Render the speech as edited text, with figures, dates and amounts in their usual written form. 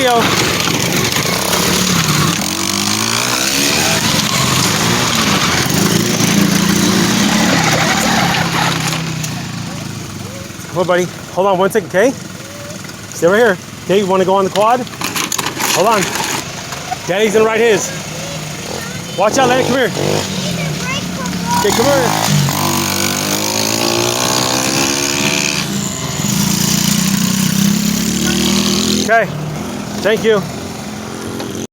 go. Come on, buddy. Hold on 1 second, okay? Stay right here. Okay, you want to go on the quad? Hold on. Daddy's gonna ride his. Watch out, Lenny. Come here. Okay, come here. Okay. Thank you.